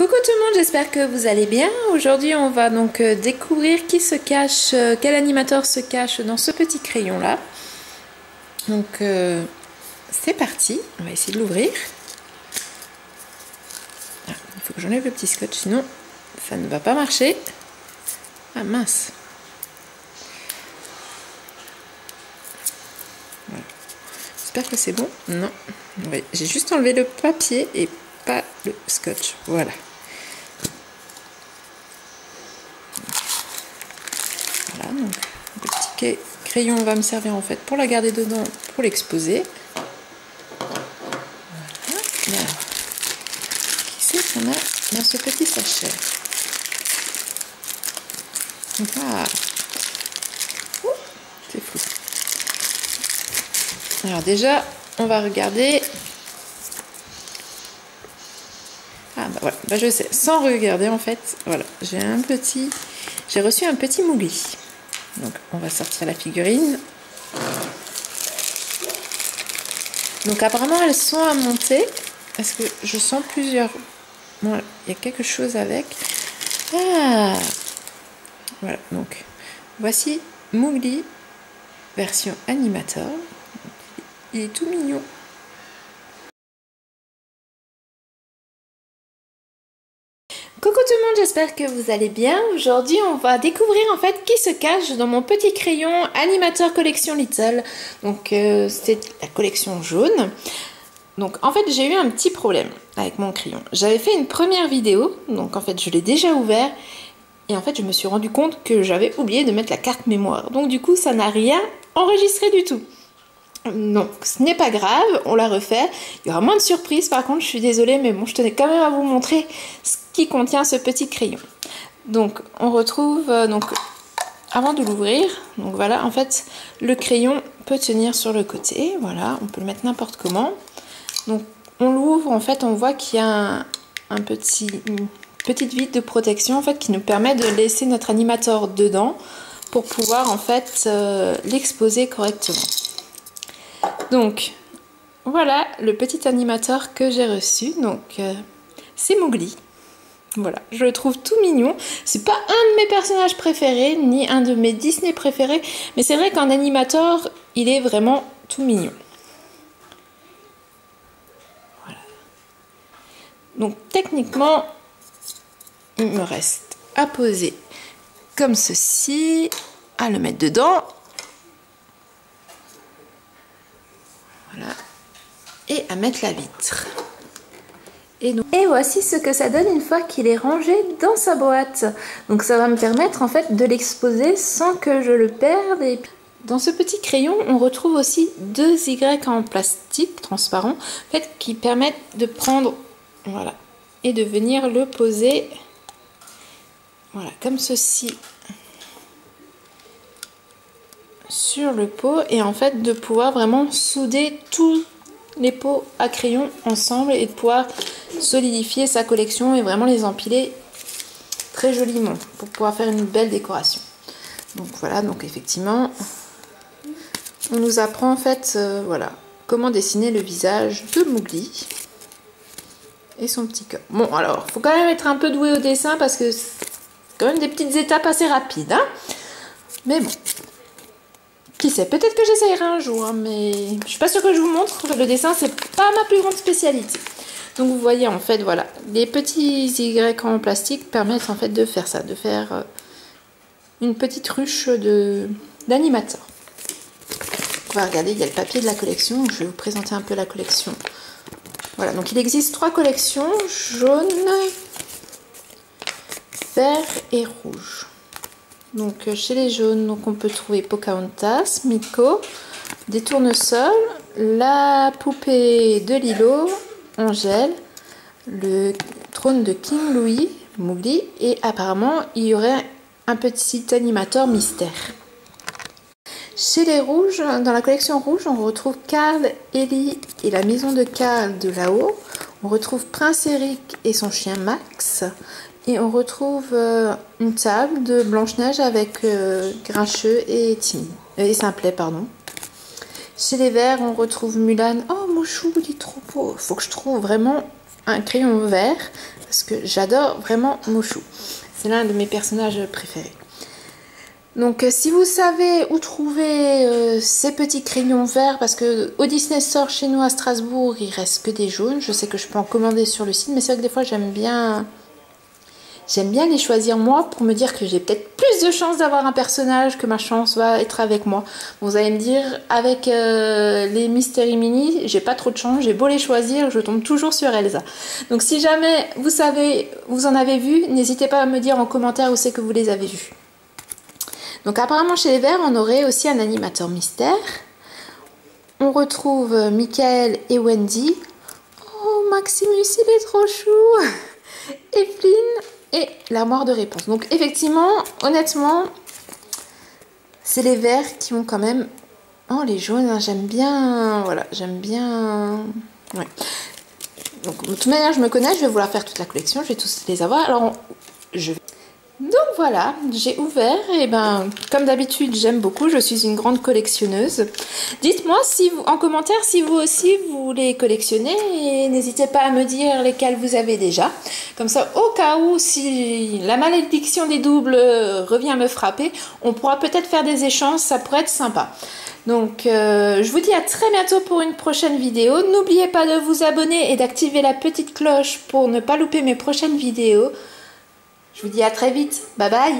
Coucou tout le monde, j'espère que vous allez bien. Aujourd'hui on va donc découvrir qui se cache, quel animateur se cache dans ce petit crayon là. Donc c'est parti, on va essayer de l'ouvrir. Ah, il faut que j'enlève le petit scotch, sinon ça ne va pas marcher. Ah mince. Voilà. J'espère que c'est bon. Non, oui, j'ai juste enlevé le papier et pas le scotch. Voilà. Voilà, donc le petit crayon va me servir en fait pour la garder dedans, pour l'exposer. Voilà. Et alors, qui c'est qu'on a dans ce petit sachet? Ah, c'est fou. Alors déjà, on va regarder. Ah bah voilà, bah je sais, sans regarder en fait, voilà, j'ai reçu un petit Mowgli. Donc on va sortir la figurine. Donc apparemment elles sont à monter, parce que je sens plusieurs... Voilà, il y a quelque chose avec. Ah, voilà, donc voici Mowgli version animator. Il est tout mignon. Coucou tout le monde, j'espère que vous allez bien. Aujourd'hui on va découvrir en fait qui se cache dans mon petit crayon Animator Collection Little. Donc c'est la collection jaune. Donc en fait j'ai eu un petit problème avec mon crayon. J'avais fait une première vidéo, donc en fait je l'ai déjà ouvert. Et en fait je me suis rendu compte que j'avais oublié de mettre la carte mémoire. Donc du coup ça n'a rien enregistré du tout. Non, ce n'est pas grave, on la refait. Il y aura moins de surprises par contre, je suis désolée, mais bon, je tenais quand même à vous montrer ce qui contient ce petit crayon. Donc, on retrouve, donc, avant de l'ouvrir, donc voilà, en fait, le crayon peut tenir sur le côté, voilà, on peut le mettre n'importe comment. Donc, on l'ouvre, en fait, on voit qu'il y a une petite vitre de protection, en fait, qui nous permet de laisser notre animateur dedans pour pouvoir, en fait, l'exposer correctement. Donc, voilà le petit animateur que j'ai reçu. Donc, c'est Mowgli. Voilà, je le trouve tout mignon. C'est pas un de mes personnages préférés, ni un de mes Disney préférés. Mais c'est vrai qu'en animateur, il est vraiment tout mignon. Voilà. Donc, techniquement, il me reste à poser comme ceci, à le mettre dedans. Voilà. Et à mettre la vitre. Et voici ce que ça donne une fois qu'il est rangé dans sa boîte. Donc ça va me permettre en fait de l'exposer sans que je le perde. Et dans ce petit crayon, on retrouve aussi deux Y en plastique transparent en fait, qui permettent de prendre, voilà, et de venir le poser, voilà, comme ceci, sur le pot, et en fait de pouvoir vraiment souder tous les pots à crayon ensemble et de pouvoir solidifier sa collection et vraiment les empiler très joliment pour pouvoir faire une belle décoration. Donc voilà, donc effectivement on nous apprend en fait voilà comment dessiner le visage de Mowgli et son petit cœur. Bon alors faut quand même être un peu doué au dessin parce que c'est quand même des petites étapes assez rapides, hein, mais bon. Qui sait, peut-être que j'essayerai un jour, hein, mais je suis pas sûre que je vous montre. Le dessin, c'est pas ma plus grande spécialité. Donc vous voyez, en fait, voilà, les petits Y en plastique permettent en fait de faire ça, de faire une petite ruche d'animateur. On va regarder, il y a le papier de la collection. Je vais vous présenter un peu la collection. Voilà, donc il existe 3 collections, jaune, vert et rouge. Donc chez les jaunes, donc on peut trouver Pocahontas, Miko, des tournesols, la poupée de Lilo, Angèle, le trône de King Louis, Mowgli, et apparemment il y aurait un petit animateur mystère. Chez les rouges, dans la collection rouge, on retrouve Carl, Ellie et la maison de Carl de là-haut. On retrouve Prince Eric et son chien Max. Et on retrouve une table de Blanche-Neige avec Grincheux et Timmy. Et Simplet, pardon. Chez les verts, on retrouve Mulan. Oh, mon chou, il est trop beau. Faut que je trouve vraiment un crayon vert parce que j'adore vraiment Moshu. C'est l'un de mes personnages préférés. Donc si vous savez où trouver ces petits crayons verts, parce que au Disney Store chez nous à Strasbourg, il reste que des jaunes. Je sais que je peux en commander sur le site, mais c'est vrai que des fois j'aime bien les choisir moi pour me dire que j'ai peut-être plus de chances d'avoir un personnage, que ma chance va être avec moi. Vous allez me dire, avec les Mystery Mini, j'ai pas trop de chance, j'ai beau les choisir, je tombe toujours sur Elsa. Donc si jamais vous savez, vous en avez vu, n'hésitez pas à me dire en commentaire où c'est que vous les avez vus. Donc apparemment chez les Verts, on aurait aussi un animateur mystère. On retrouve Michael et Wendy. Oh, Maximus, il est trop chou. Evelyn et l'armoire de réponse. Donc effectivement, honnêtement, c'est les Verts qui ont quand même... Oh, les jaunes, hein, j'aime bien... Voilà, j'aime bien... Ouais. Donc de toute manière, je me connais, je vais vouloir faire toute la collection, je vais tous les avoir. Alors, Donc voilà, j'ai ouvert et ben comme d'habitude j'aime beaucoup, je suis une grande collectionneuse. Dites-moi si vous, en commentaire si vous aussi vous les collectionnez et n'hésitez pas à me dire lesquels vous avez déjà. Comme ça au cas où si la malédiction des doubles revient me frapper, on pourra peut-être faire des échanges, ça pourrait être sympa. Donc je vous dis à très bientôt pour une prochaine vidéo. N'oubliez pas de vous abonner et d'activer la petite cloche pour ne pas louper mes prochaines vidéos. Je vous dis à très vite. Bye bye.